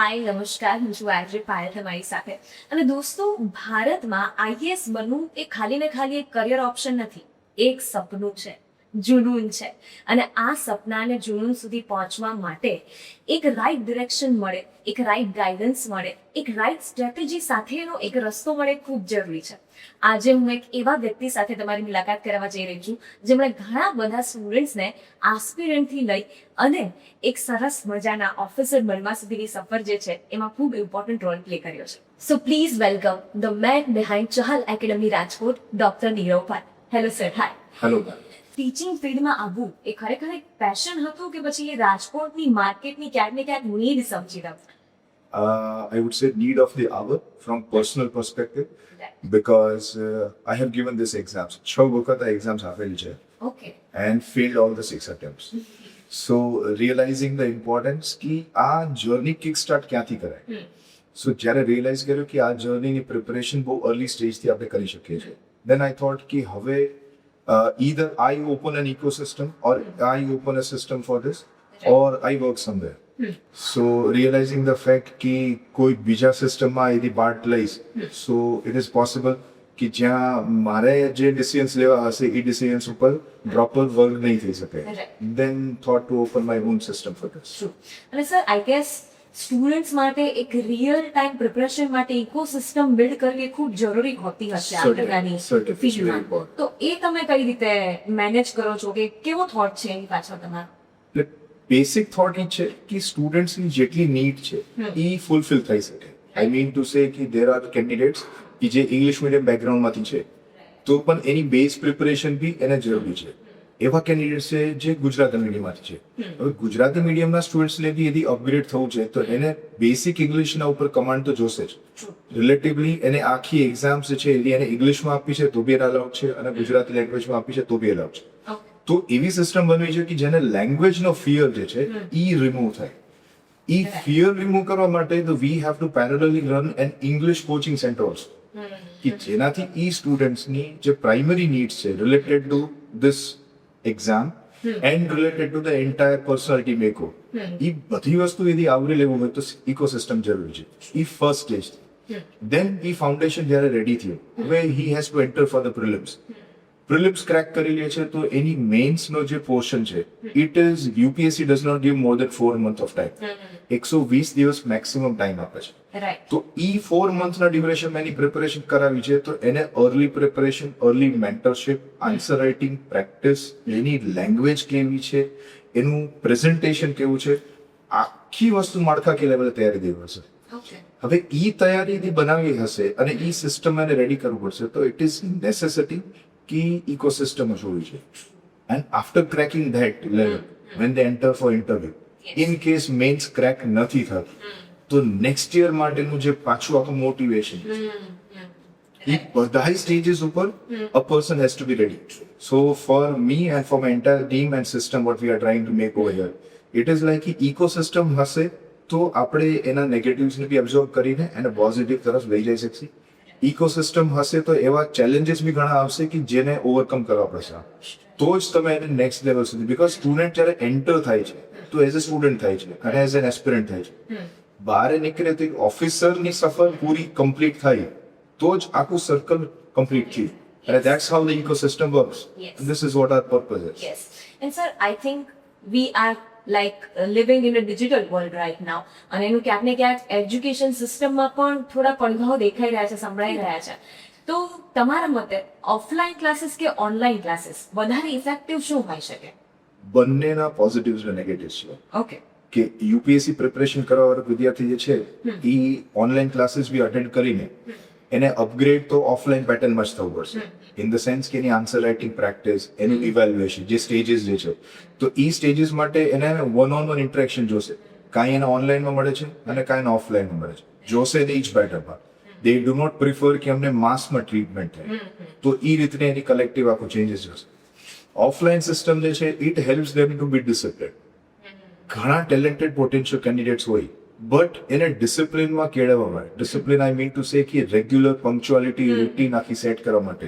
હાય નમસ્કાર, હું છું આજે પાયલ તમારી સાથે. અને દોસ્તો, ભારતમાં આઈએએસ બનવું એ ખાલી ને ખાલી એક કરિયર ઓપ્શન નથી, એક સપનું છે, જુનૂન છે. અને આ સપનાને જુનૂન સુધી પહોંચવા માટે એક રાઈટ ડિરેક્શન મળે, એક રાઈટ ગાઈડન્સ મળે, એક રાઈટ સ્ટ્રેટેજી સાથેનો એક રસ્તો મળે ખૂબ જરૂરી છે. આજે હું એક એવા વ્યક્તિ સાથે તમારી મુલાકાત કરાવવા જઈ રહી છું જેમણે ઘણા બધા સ્ટુડન્ટ્સને આસ્પિરન્ટથી લઈ અને એક સરસ મજાના ઓફિસર બનવા સુધીની સફર જે છે એમાં ખૂબ ઇમ્પોર્ટન્ટ રોલ પ્લે કર્યો છે. So please welcome the man behind Chahal academy Rajkot, doctor Nirav Pal. Hello sir. Hi. Hello. Teaching ફિલ્ડમાં આવવું એ ખરેખર એક પેશન હતું કે પછી એ રાજકોટની માર્કેટની ક્યાંક ને ક્યાંક નીડ સમજી રહ્યું? I would say need of the hour from personal perspective because I have given this exams. 6 વખત આ exams આપેલી છે. Okay. And failed all the 6 attempts. So realizing the importance કે આ journey kick start ક્યાંથી કરાય. So જ્યારે realize કર્યું કે આ journey ની preparation બહુ early stage થી આપણે કરી શકીએ છીએ. Then I thought કે હવે either I open an ecosystem or I open a system for this or I work somewhere. So realizing the fact कि कोई બીજા સિસ્ટમમાં એની પાર્ટ લઈશ, so it is possible કે જ્યાં મારે જે ડિસિઝન્સ લેવા હશે એ ડિસિઝન્સ ઉપર પ્રોપર વર્ક નહીં થઈ શકે. Then thought to open my own system for this. અને સર, આઈ ગેસ સ્ટુડન્ટ્સ માટે એક રિયલ ટાઈમ પ્રિપરેશન માટે ઇકોસિસ્ટમ બિલ્ડ કરવી ખૂબ જરૂરી હોતી હશે આગળની ફિલ્ડમાં. તો એ તમે કઈ રીતે મેનેજ કરો છો કે કેવો થોટ છે એની પાછળ તમારો? બેસિક થોટ એ છે કે સ્ટુડન્ટ્સની જેટલી નીડ છે એ ફૂલફિલ થઈ શકે. આઈ મીન ટુ સે કે દેર આર કેન્ડિડેટ્સ કે જે ઇંગ્લિશ મીડિયમ બેકગ્રાઉન્ડમાંથી છે તો પણ એની બેઝ પ્રિપરેશન બી એને જરૂરી છે. એવા કેન્ડિડેટ્સ છે જે ગુજરાતી મીડિયમમાંથી છે. હવે ગુજરાતી મીડિયમના સ્ટુડન્ટ્સને બી यदि અપગ્રેડ થવું છે તો એને બેસિક ઇંગ્લિશના ઉપર કમાન્ડ તો જોશે જ. રિલેટિવલી એને આખી એક્ઝામ્સ છે એને ઇંગ્લિશમાં આપી છે તો બી અલાઉડ છે અને ગુજરાતી લેંગ્વેજમાં આપી છે તો બી અલાઉડ છે. તો એવી સિસ્ટમ બનવી છે કે જેને લેંગ્વેજનો ફિયર જે છે ઈ રિમૂવ થાય. ઈ ફિયર રિમૂવ કરવા માટે તો we have to parallelly run an English coaching centre also, કે જેનાથી ઈ સ્ટુડન્ટ્સની જે પ્રાઇમરી નીડ્સ છે related to this exam and related to the entire personality makeover, ઈ બધી વસ્તુ यदि આવરી લેવું હોય તો ઇકોસિસ્ટમ જરૂરી છે. ઈ ફર્સ્ટ સ્ટેજ. દેન ઈ ફાઉન્ડેશન જ્યારે રેડી થયું, હવે he has two enter for the prelims crack કરી લે છે તો એની મેઇન્સ નો જે પોર્શન છે it is UPSC does not give more than 4 months of time. 120 દિવસ મેક્સિમમ ટાઈમ આપે છે. તો ઈ 4 months ના ડ્યુરેશનમાં એની પ્રિપેરેશન કરાવી છે તો એને early preparation, early mentorship, answer writing practice, any language કેવી છે, એનું પ્રેઝન્ટેશન કેવું છે, આખી વસ્તુ માળખાકીય લેવલે તૈયારી દેવી હશે. હવે ઈ તૈયારી બનાવી હશે અને ઈ સિસ્ટમ એને રેડી કરવું પડશે તો ઇટ ઇઝ નેસેસિટી की ecosystem જોઈ છે. And after cracking that level, when they enter for interview, in case mains crack નથી થતું તો નેક્સ્ટ યર માટેનું જે પાછું આખું મોટિવેશન એ બધા સ્ટેજીસ ઉપર a person has to be ready. So for me and for my entire team and system what we are trying to make over here, it is like ecosystem હશે તો આપણે એના નેગેટિવ્સ ને બી એબ્ઝોર્બ કરીને એને positive તરફ લઈ જઈ શકીએ. ઇકોસિસ્ટમ હશે તો એવા ચેલેન્જીસ બી ઘણા આવશે કે જેને ઓવરકમ કરવા પડશે તો જ તમે એને નેક્સ્ટ લેવલ સુધી, બીકોઝ સ્ટુડન્ટ જ્યારે એન્ટર થાય છે તો એઝ અ સ્ટુડન્ટ થાય છે અને એઝ એન એસ્પિરન્ટ થાય છે. બહાર નીકળે તો એક ઓફિસરની સફર પૂરી કમ્પ્લીટ થાય તો જ આખું સર્કલ કમ્પ્લીટ થયું. અને that's how the ecosystem works. This is what are purpose is. Yes. And sir, I think we are like living in a digital world right now, અને એનું ક્યાંક ને ક્યાંક એજ્યુકેશન સિસ્ટમમાં પણ થોડા પડઘાઓ દેખાઈ રહ્યા છે, સંભળાઈ રહ્યા છે. તો તમારા મતે ઓફલાઈન ક્લાસીસ કે ઓનલાઈન ક્લાસીસ વધારે ઇફેક્ટિવ શું હોઈ શકે? બંનેના પોઝિટિવ્સ અને નેગેટિવ્સ છે. ઓકે. કે યુપીએસસી પ્રિપરેશન કરવા વાળા વિદ્યાર્થી જે છે એ ઓનલાઈન ક્લાસીસ બી અટેન્ડ કરીને એને અપગ્રેડ તો ઓફલાઈન પેટર્નમાં જ થવું પડશે. ઇન ધ સેન્સ કે એની આન્સર રાઇટિંગ પ્રેક્ટિસ, એનું ઇવેલ્યુએશન, જે સ્ટેજીસ જે છે તો એ સ્ટેજીસ માટે એને વન ઓન વન ઇન્ટરેક્શન જોશે. કાંઈ એને ઓનલાઈનમાં મળે છે અને કાંઈ એને ઓફલાઈનમાં મળે છે, જોશે ને ઈ જ બેટરમાં. દે ડુ નોટ પ્રિફર કે અમને માસમાં ટ્રીટમેન્ટ થાય તો એ રીતને એની કલેક્ટિવ આખું ચેન્જીસ જોશે. ઓફલાઈન સિસ્ટમ જે છે it helps them to be discipline. ઘણા ટેલેન્ટેડ પોટેન્શિયલ કેન્ડિડેટ્સ હોય બટ એને ડિસિપ્લિનમાં કેળવવા માટે, discipline I mean to say કે રેગ્યુલર પંક્ચ્યુઆલિટી રૂટીન આખી સેટ કરવા માટે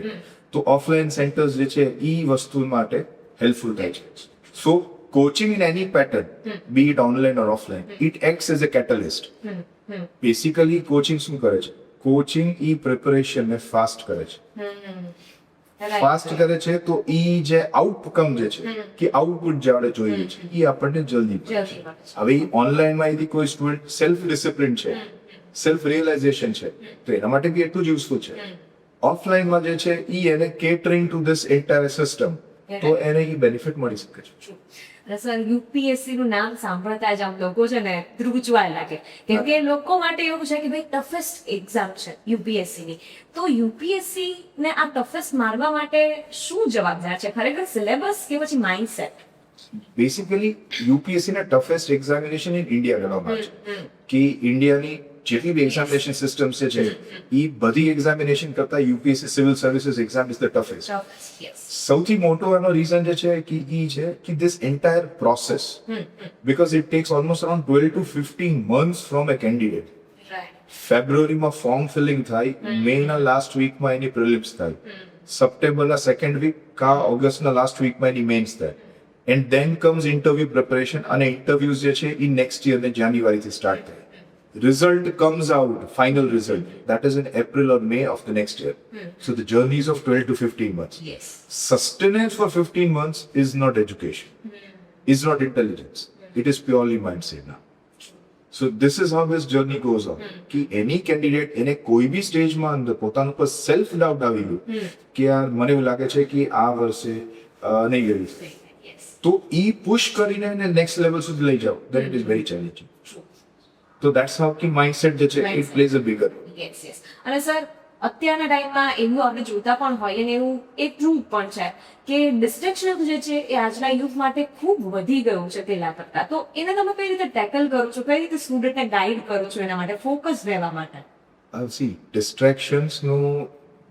તો ઓફલાઈન સેન્ટર્સ જે છે એ વસ્તુ માટે હેલ્પફુલ થાય છે. સો coaching in any pattern, be it online or offline, it acts as a catalyst. Basically, coaching શું કરે છે? કોચિંગ ઈ પ્રિપરેશન ને ફાસ્ટ કરે છે. ફાસ્ટ કરે છે તો ઈ જે આઉટકમ જે છે કે આઉટપુટ જે આપણે જોઈએ છે ઈ આપણને જલ્દી મળે છે. હવે ઈ ઓનલાઈનમાં યદી કોઈ સ્ટુડન્ટ સેલ્ફ ડિસિપ્લિન છે, સેલ્ફ રિયલાઇઝેશન છે, તો એના માટે બી એટલું જ યુઝફુલ છે. ઓફલાઈનમાં જે છે ઈ એને catering two this entire system, તો એને ઈ બેનિફિટ મળી શકે છે. અને સર યુપીએસસી નું નામ સાંભળતા જ આમ લોકો છે ને ધ્રુજવા લાગે, કેમ કે લોકો માટે એવું છે કે ભાઈ ટફેસ્ટ એક્ઝામ છે યુપીએસસી ની. તો યુપીએસસી ને આ ટફેસ્ટ મારવા માટે શું જવાબદાર છે? ખરેખર સિલેબસ કે પછી માઇન્ડસેટ? બેસિકલી યુપીએસસી ના ટફેસ્ટ એક્ઝામિનેશન ઇન ઇન્ડિયા ગણવામાં આવે છે. કે ઇન્ડિયાની જેટલી બી એક્ઝામિનેશન સિસ્ટમ છે એ બધી એક્ઝામિનેશન કરતા UPSC civil services exam is the toughest. સૌથી મોટો એનો રીઝન જે છે કે ઈ છે કે this entire process, because it tax almost around 12 to 15 months from a candidate. ફેબ્રુઆરીમાં ફોર્મ ફિલિંગ થાય, મેના લાસ્ટ વીકમાં એની પ્રિલિમ્સ થાય, સપ્ટેમ્બરના સેકન્ડ વીક કા ઓગસ્ટના લાસ્ટ વીકમાં એની મેન્સ થાય, and then comes interview preparation, અને ઇન્ટરવ્યુઝ જે છે એ નેક્સ્ટ યર ને જાન્યુઆરીથી સ્ટાર્ટ થાય. Result comes out, final result, that is in April or May of the next year. So the journey is of 12 to 15 months. Yes. Sustenance for 15 months is not education, is not intelligence. It is purely mindset now. So this is how this journey goes on. कि any candidate એને કોઈ બી સ્ટેજમાં અંદર પોતાનું પર self doubt આવી ગયું કે યાર મને એવું લાગે છે કે આ વર્ષે નહીં ગયું, તો ઈ પુશ કરીને એને નેક્સ્ટ લેવલ સુધી લઈ જાઓ, then it is very challenging. So that's how કે mindset જે છે it plays a bigger role. Yes. અને સર અત્યારના ટાઈમમાં એવું આપણે જોતા પણ હોઈએ ને એવું એક ટ્રૂથ પણ છે કે ડિસ્ટ્રેક્શન જે છે એ આજના યુથ માટે ખૂબ વધી ગયું છે પહેલા કરતા. તો એને તમે કઈ રીતે ટેકલ કરો છો, કઈ રીતે સ્ટુડન્ટને ગાઈડ કરો છો એના માટે ફોકસ રહેવા માટે? See, distractions નું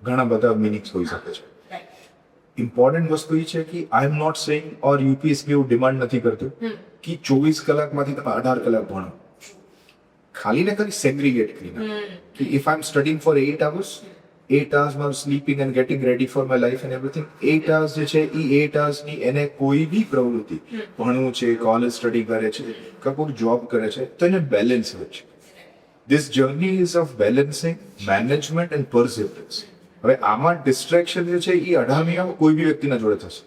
ઘણા બધા મીનિંગ્સ હોઈ શકે છે. ઇમ્પોર્ટન્ટ વસ્તુ એ છે કે I am not saying or UPSC એવું ડિમાન્ડ નથી કરતું કે 24 કલાકમાંથી તમે 18 કલાક ભણો. ખાલી ને ખાલી સેગ્રીગેટ કરીને કે if I am studying for 8 hours, 8 hours માં sleeping and getting ready for my life and everything, 8 hours જે છે એ 8 hours ની એને કોઈ બી પ્રવૃત્તિ, ભણવું છે, કોલેજ સ્ટડી કરે છે કે કોઈ જોબ કરે છે, તો એને બેલેન્સ હોય છે. This journey is of balancing, management and perseverance. હવે આમાં ડિસ્ટ્રેક્શન જે છે એ 18 મહિનામાં કોઈ બી વ્યક્તિના જોડે થશે,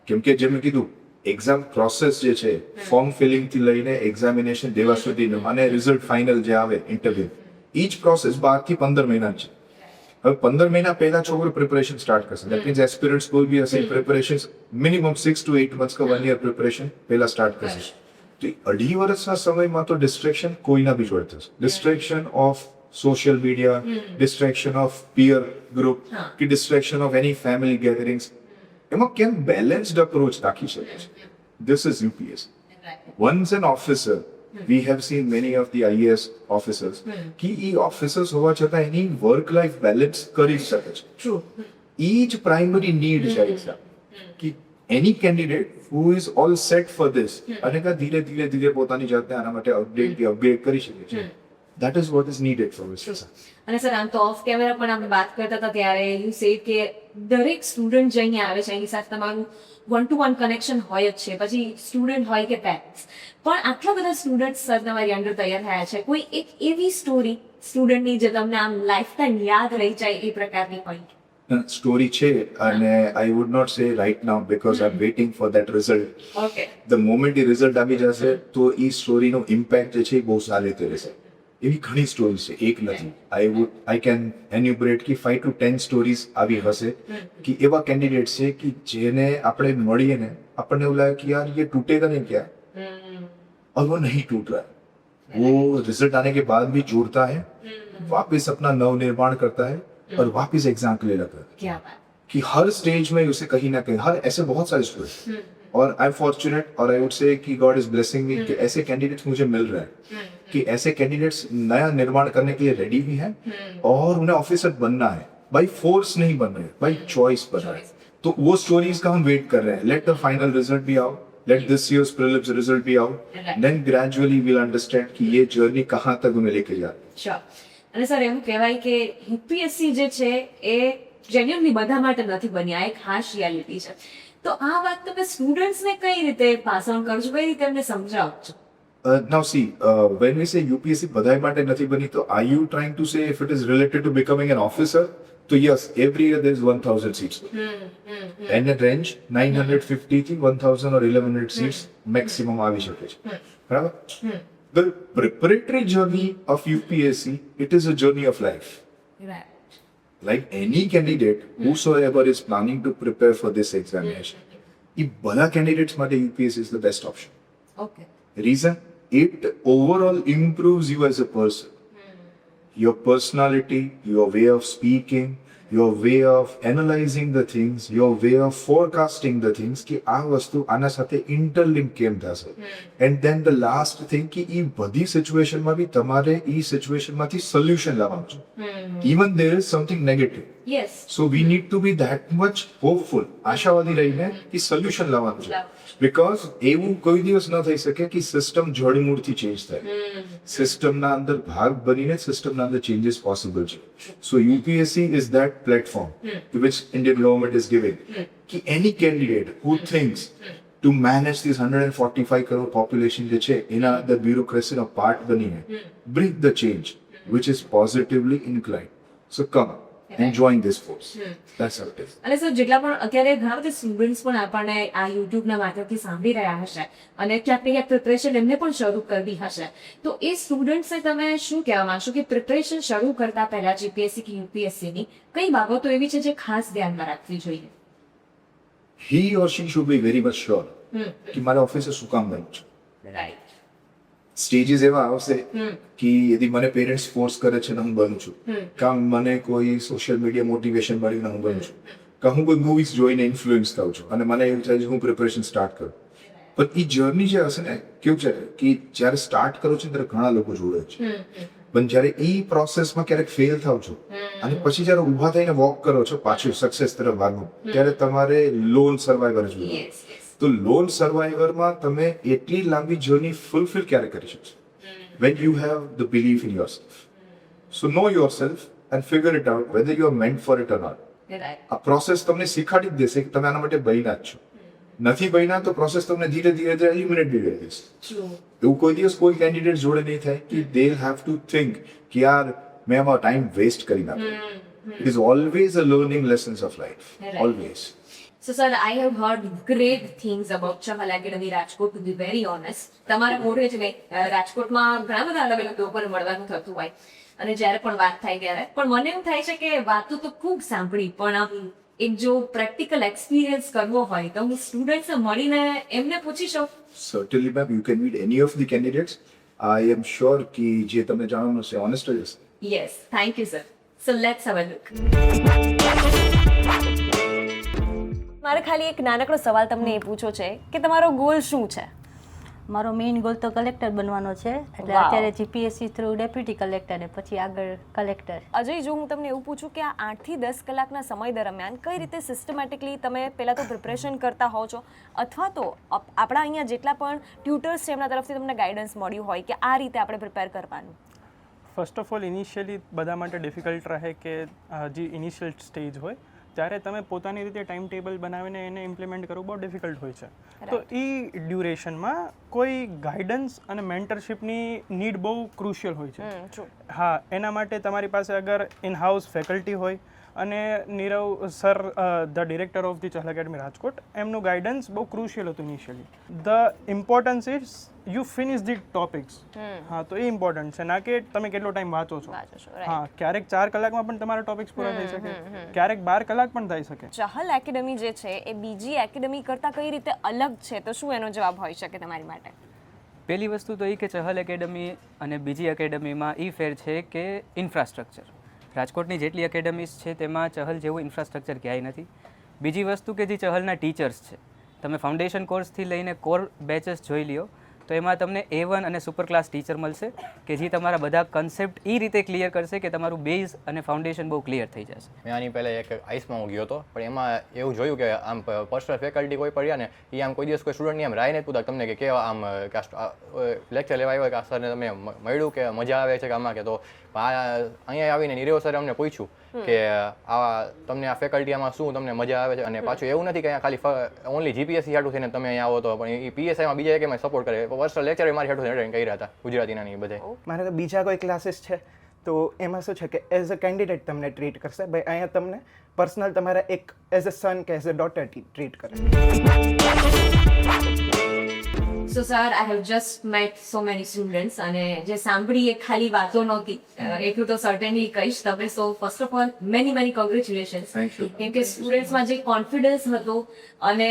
કેમ કે જેમ કીધું એક્ઝામ પ્રોસેસ જે છે ફોર્મ ફિલિંગ થી લઈને એક્ઝામિનેશન દેવા સુધીનો અને રિઝલ્ટ ફાઇનલ જે આવે ઇન્ટરવ્યુ, ઈ જ પ્રોસેસ 12 થી 15 મહિના છે. હવે 15 મહિના પહેલા છોકરો પ્રિપરેશન સ્ટાર્ટ કરશે. દેટ મીન્સ એસ્પિરન્ટ્સ કોઈ બી હશે પ્રિપરેશન મિનિમમ 6 to 8 months का 1 year પ્રિપરેશન પહેલા સ્ટાર્ટ કરશે. તો અઢી વર્ષના સમયમાં તો ડિસ્ટ્રેક્શન કોઈના બી જોડે થશે. Destruction of social media, destruction of પિયર ગ્રુપ, કે destruction of any family gatherings, એમાં કેમ બેલેન્સ્ડ અપ્રોચ રાખી શકે છે? This is UPSC. Once an officer, we have seen many of the IAS officers, કે ઈ ઓફિસર્સ હોવા છતાં એની વર્ક લાઈફ બેલેન્સ કરી શકે છે. ઈ જ પ્રાઇમરી નીડ છે એક્ઝામ, કે any candidate who is all set for this અને ધીરે ધીરે પોતાની જાતને આના માટે અપગ્રેડ કરી શકે છે. That is what is needed for this. અને સર આમ તો ઓફ કેમેરા પણ આપણે વાત કરતા હતા ત્યારે યુ સેડ કે દરેક સ્ટુડન્ટ જઈને આવે છે એની સાથે તમારું 1-to-1 કનેક્શન હોય જ છે, પછી સ્ટુડન્ટ હોય કે પેરેન્ટ્સ. પણ આટલા બધા સ્ટુડન્ટ સર તમારી અંડર તૈયાર થયા છે, કોઈ એક એવી સ્ટોરી સ્ટુડન્ટની જે તમને આમ લાઈફ ટાઈમ યાદ રહી જાય એ પ્રકારની હોય? સ્ટોરી છે, અને I would not say right now because I am waiting for that result. Okay. The moment એ રિઝલ્ટ આવી જશે તો એ સ્ટોરીનો ઇમ્પેક્ટ જે છે એ બહુ સારી રીતે રહેશે. એવી ઘણી સ્ટોરીઝ છે, એક નથી. આઈ કેન એન્યુમરેટ કે 5 to 10 સ્ટોરીઝ આવી હશે કે એવા કેન્ડિડેટ્સ છે કે જેને આપણે મળીએ ને આપણને એવું લાગે કે યાર ये टूटेगा नहीं क्या, और वो नहीं टूट रहा है. वो रिजल्ट आने के बाद भी जुड़ता है, वापस अपना नव निर्माण करता है और वापस एग्जाम के लिए लगता है. क्या बात. कि हर स्टेज में उसे कहीं ना कहीं हर ऐसे बहुत सारे स्टूडेंट, और आई एम फॉर्चुनेट और आई वुड से कि गॉड इज ब्लेसिंग मी कि ऐसे कैंडिडेट्स मुझे मिल रहे हैं कि ऐसे कैंडिडेट्स नया निर्माण करने के लिए रेडी भी हैं और उन्हें ऑफिसर बनना है. बाई फोर्स नहीं बन रहे, बाई चॉइस बन रहे हैं. तो वो स्टोरीज का हम वेट कर रहे हैं. Let the final result be out, let this year's prelims result be out, then gradually will understand कि ये जर्नी कहाँ तक उन्हें लेके जा रही है. અને સર એવું કહેવાય કે યુપીએસસી જે છે એ જેન્યુઅનલી બધા માટે નથી બની, આ એક હાર્શ રિયાલિટી છે. તો આ વાત તમે સ્ટુડન્ટ્સને કઈ રીતે પાસ ઓન કરો છો, કઈ રીતે એમને સમજાવો છો? Now see, when we say UPSC બધાય માટે નથી બની, તો are you trying to say if it is related to becoming an officer? So yes, every year there is 1,000 seats. And a range 950 થી 1,000 or 1,100 seats maximum આવી શકે છે. બરાબર? The preparatory journey of UPSC, it is a journey of life. Right. Like any candidate, whosoever is planning to prepare for this examination, એ બધા candidates માટે UPSC is the best option. Okay. Reason? It overall improves you as a person. Your personality, your way of speaking, your way of analyzing the things, your way of forecasting the things, कि આ વસ્તુ આના સાથે interlink કેમ થશે. And then the last thing कि એ બધી situation માં બી તમારે એ situation માંથી solution લાવવાનું છે. Even there is something negative. Yes. So we need to be that much hopeful, આશાવાદી રહીને કે સોલ્યુશન લાવવાનું છે. બીકોઝ એવું કોઈ દિવસ ન થઈ શકે કે સિસ્ટમ જડમૂળથી ચેન્જ થાય. સિસ્ટમના અંદર ભાગ બનીને સિસ્ટમના અંદર ચેન્જીસ પોસિબલ છે. So UPSC is that platform which Indian government is giving કે any candidate who thinks to manage this 145 crore population જે છે એના અંદર બ્યુરોક્રેસીનો પાર્ટ બનીને bring the change which is positively inclined. So come enjoying this course. That's how it is. અને sir જેટલા પણ અત્યારે ઘણા બધા સ્ટુડન્ટ્સ પણ આપણને આ યુટ્યુબના માધ્યમથી સાંભળી રહ્યા હશે અને ક્યાંક ને ક્યાંક પ્રિપરેશન એમને પણ શરૂ કરવી હશે, તો એ સ્ટુડન્ટ્સને તમે શું કહેવા માંગશો કે પ્રિપરેશન શરૂ કરતા પહેલા જીપીએસસી કે યુપીએસસીની કઈ બાબતો એવી છે જે ખાસ ધ્યાનમાં રાખવી જોઈએ? He or she should be very much sure કે મારે ઓફિસે શું કામ કરવું છે. રાઈટ. સ્ટેજીસ એવા આવશે કે યદી મને પેરેન્ટ્સ ફોર્સ કરે છે ને હું બનું છું, કાં મને કોઈ સોશિયલ મીડિયા મોટિવેશન મળીને હું બનું છું, કાં હું કોઈ મૂવીઝ જોઈને ઇન્ફ્લુઅન્સ થાઉં છું અને મને એવું થાય છે હું પ્રિપરેશન સ્ટાર્ટ કરું. પણ એ જર્ની જે હશે ને કેવું છે કે જ્યારે સ્ટાર્ટ કરો છો ત્યારે ઘણા લોકો જોડે છે, પણ જ્યારે એ પ્રોસેસમાં ક્યારેક ફેલ થાવ છો અને પછી જ્યારે ઊભા થઈને વોક કરો છો પાછું સક્સેસ તરફ ભાગવું, ત્યારે તમારે લોન સર્વાઈવર જોઈએ. તો લોન સર્વાઈવરમાં તમે એટલી લાંબી જર્ની ફૂલફિલ ક્યારે કરી શકશો? when you have the belief in yourself. So know yourself and figure it out whether you are meant for it or not. આ પ્રોસેસ તમને શીખવાડી જ દેશે કે તમે આના માટે બન્યા જ છો. નથી બન્યા તો પ્રોસેસ તમને ધીરે ધીરે એલિમિનેટ બી કરી દેશે. એવું કોઈ દિવસ કોઈ કેન્ડિડેટ જોડે નહીં થાય કે દે હેવ ટુ થિંક કે યાર મેં આમાં ટાઈમ વેસ્ટ કરી નાખ્યો. It is always a learning lessons of life. Always. So sir, I have heard great things about Chahal Academy Rajkot, to be very honest. તમારા મોઢે જ નહીં, રાજકોટમાં ઘણા બધા અલગ અલગ લોકોને મળવાનું થતું હોય અને જ્યારે પણ વાત થાય ત્યારે પણ મને એવું થાય છે કે વાતો તો ખૂબ સાંભળી, પણ આમ એક જો પ્રેક્ટિકલ એક્સપિરિયન્સ કરવો હોય તો હું સ્ટુડન્ટ્સને મળીને એમને પૂછી શકું? Certainly ma'am, you can meet any of the candidates. I am sure કે જે તમને જાણવાનું છે honest જ હશે. Yes, thank you sir. So let's have a look. મારે ખાલી એક નાનકડો સવાલ તમને એ પૂછવો છે કે તમારો ગોલ શું છે? મારો મેઇન ગોલ તો કલેક્ટર બનવાનો છે, એટલે Wow. અત્યારે જીપીએસસી થ્રુ ડેપ્યુટી કલેક્ટર ને પછી આગળ કલેક્ટર. અજય, જો હું તમને એવું પૂછું કે આ 8 થી 10 કલાકના સમય દરમિયાન કઈ રીતે સિસ્ટમેટિકલી તમે પહેલાં તો પ્રિપરેશન કરતા હોવ છો, અથવા તો આપણા અહીંયા જેટલા પણ ટ્યુટર્સ છે એમના તરફથી તમને ગાઈડન્સ મળ્યું હોય કે આ રીતે આપણે પ્રિપેર કરવાનું? ફર્સ્ટ ઓફ ઓલ ઇનિશિયલી બધા માટે ડિફિકલ્ટ રહે કે જે ઇનિશિયલ સ્ટેજ હોય ત્યારે તમે પોતાની રીતે ટાઈમ ટેબલ બનાવીને એને ઇમ્પ્લિમેન્ટ કરવું બહુ ડિફિકલ્ટ હોય છે. તો એ ડ્યુરેશનમાં કોઈ ગાઈડન્સ અને મેન્ટરશિપની નીડ બહુ ક્રુશિયલ હોય છે. હા, એના માટે તમારી પાસે અગર ઇન હાઉસ ફેકલ્ટી હોય અને Nirav sir the director of the Chahal academy Rajkot, એમનું ગાઈડન્સ બહુ ક્રુશિયલ હતું initially. The importance is you finish the topics. હા, તો એ ઇમ્પોર્ટન્ટ છે, ના કે તમે કેટલો ટાઈમ વાંચો છો. હા, ક્યારેક 4 કલાકમાં પણ તમારા ટોપિક્સ પૂરા થઈ શકે, ક્યારેક 12 કલાક પણ થઈ શકે. ચહલ એકેડમી જે છે એ બીજી એકેડમી કરતાં કઈ રીતે અલગ છે, તો શું એનો જવાબ હોઈ શકે તમારી માટે? પહેલી વસ્તુ તો એ કે ચહલ એકેડમી અને બીજી એકેડમીમાં એ ફેર છે કે ઇન્ફ્રાસ્ટ્રક્ચર. રાજકોટની જેટલી એકેડમીઝ છે તેમાં ચહલ જેવું ઇન્ફ્રાસ્ટ્રક્ચર ક્યાંય નથી. બીજી વસ્તુ કે જે ચહલના ટીચર્સ છે, તમે ફાઉન્ડેશન કોર્સથી લઈને કોર બેચેસ જોઈ લ્યો તો એમાં તમને A1 અને સુપર ક્લાસ ટીચર મળશે કે જે તમારા બધા કન્સેપ્ટ એ રીતે ક્લિયર કરશે કે તમારું બેઝ અને ફાઉન્ડેશન બહુ ક્લિયર થઈ જશે. મેં આની પહેલાં એક આઈસમાં હું ગયો હતો, પણ એમાં એવું જોયું કે આમ પર્સનલ ફેકલ્ટી કોઈ પડ્યા ને એ આમ કોઈ દિવસ કોઈ સ્ટુડન્ટની આમ રાય નહીં પૂછતા તમને કે કેવા આમ લેક્ચર લેવા આવ્યો કે આ સરને તમે મળ્યું કે મજા આવે છે કે આમાં, કે તો અહીંયા આવીને નીરવ સરે અમને પૂછ્યું કે તમને આ ફેકલ્ટી આમાં શું તમને મજા આવે છે, અને પાછું એવું નથી કે અહીંયા ખાલી ઓનલી જીપીએસસી હાટું થઈને તમે અહીંયા આવો તો, પણ એ પીએસઆઈમાં બીજા એક એમાં સપોર્ટ કરે. પર્સનલ લેક્ચર મારી હાટું થઈને કર્યા હતા ગુજરાતીના ને એ બધે. મારે તો બીજા કોઈ ક્લાસીસ છે તો એમાં શું છે કે એઝ અ કેન્ડિડેટ તમને ટ્રીટ કરશે, ભાઈ અહીંયા તમને પર્સનલ તમારા એક એઝ અ સન કે એઝ અ ડોટર ટ્રીટ કરે. So sir, I have just met so many students, અને જે સાંભળી એ ખાલી વાતો નહોતી, એટલું તો સર્ટેનલી કહીશ તમે. So first of all many congratulations, Thank you. કેમ કે સ્ટુડન્ટ્સમાં જે કોન્ફિડન્સ હતો અને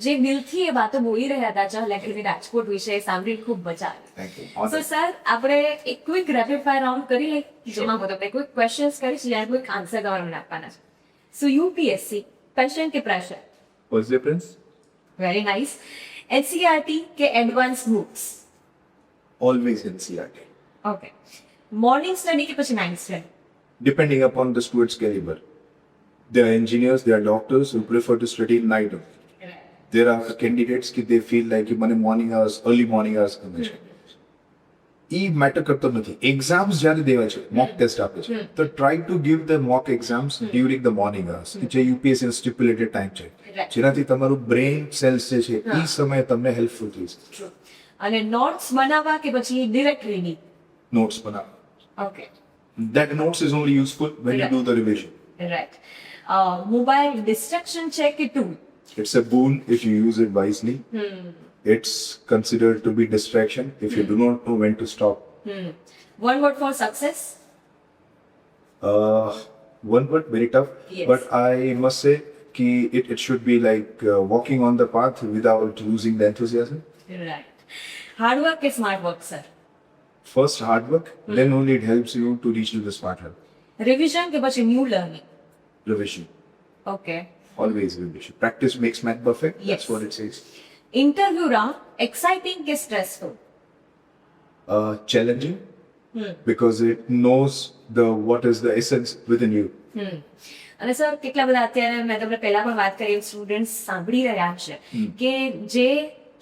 જે દિલથી એ વાતો બોલી રહ્યા હતા ચહલ એકેડમી રાજકોટ વિશે, એ સાંભળીને ખૂબ મજા Thank you. આવી. સો સર, આપણે એક ક્વિક રેપિડ ફાયર રાઉન્ડ કરી લઈએ, જેમાં હું તમને ક્વિક ક્વેશ્ચન્સ કરીશ, જેના ક્વિક આન્સર તમારે આપવાના છે. સો યુપીએસસી પેશન કે pressure? Perseverance, very nice. NCERT કે advance books? always NCERT. Okay. Morning study કે પછી night study? Depending upon the student's caliber. There are engineers, there are doctors who prefer to study in night. There are candidates ki they feel like મને morning hours, early morning hours ગમે છે. એ matter કરતો નથી. Exams જ્યારે દેવા છે, mock test આપે છે, તો try to give the mock exams during the morning hours, જે યુપીએસસી સ્ટિપ્યુલેટેડ ટાઈમ છે, જેનાથી તમારું બ્રેન સેલ્સ જે છે એ સમયે તમને હેલ્પફુલ થઈ શકે. અને નોટ્સ બનાવવા કે પછી ડિરેક્ટ રીડિંગ? નોટ્સ બનાવો. Okay, That notes is only useful when you do the revision. Right. Mobile destruction છે કે tool? It's a boon if you use it wisely. It's considered to be distraction if you do not know when to stop. One word for success? One word, very tough. Yes. But I must say कि it should be like walking on the path without losing the enthusiasm. Right. Hard work કે smart work sir? First hard work, then only it helps you to reach to the smart help. Revision કે પછી new learning? Revision. Okay. Always revision. Practice makes man perfect. Yes. That's what it says. Interview round exciting કે stressful? Challenging because it knows what is the essence within you. અને sir, કેટલા બધા અત્યારે મેં તમને પહેલા પણ વાત કરી, સ્ટુડન્ટ્સ સાંભળી રહ્યા છે કે જે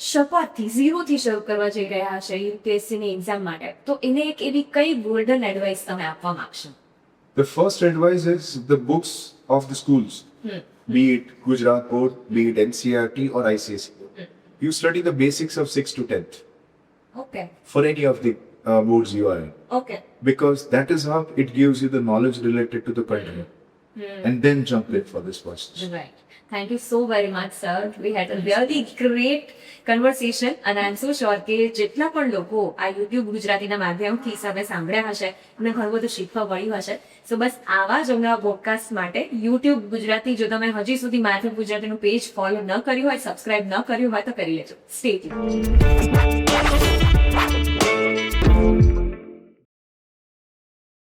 શરૂઆતથી ઝીરોથી શરૂ કરવા જઈ રહ્યા છે યુપીએસસીની એક્ઝામ માટે, તો એને એક એવી કઈ ગોલ્ડન એડવાઇસ તમે આપવા માંગશો? The first advice is the books of the schools, be it Gujarat Board, be it NCERT or ICSE. You study the basics of 6th to 10th okay. for any of the boards you are in, okay. because that is how it gives you the knowledge related to the country. And then jump in for this process. Right. Thank you so very much, sir. We had a really great conversation, and I'm so sure કે જેટલા પણ લોકો આ YouTube ગુજરાતીના માધ્યમથી તમે સાંભળ્યા હશે અને ઘણું બધું શીખવા મળ્યું હશે. સો બસ આવા જ અવનવા પોડકાસ્ટ માટે યુટ્યુબ ગુજરાતી, જો તમે હજી સુધી માધ્યમ ગુજરાતીનું પેજ ફોલો ન કર્યું હોય, સબસ્ક્રાઇબ ન કર્યું હોય, તો કરી લેજો. Stay tuned.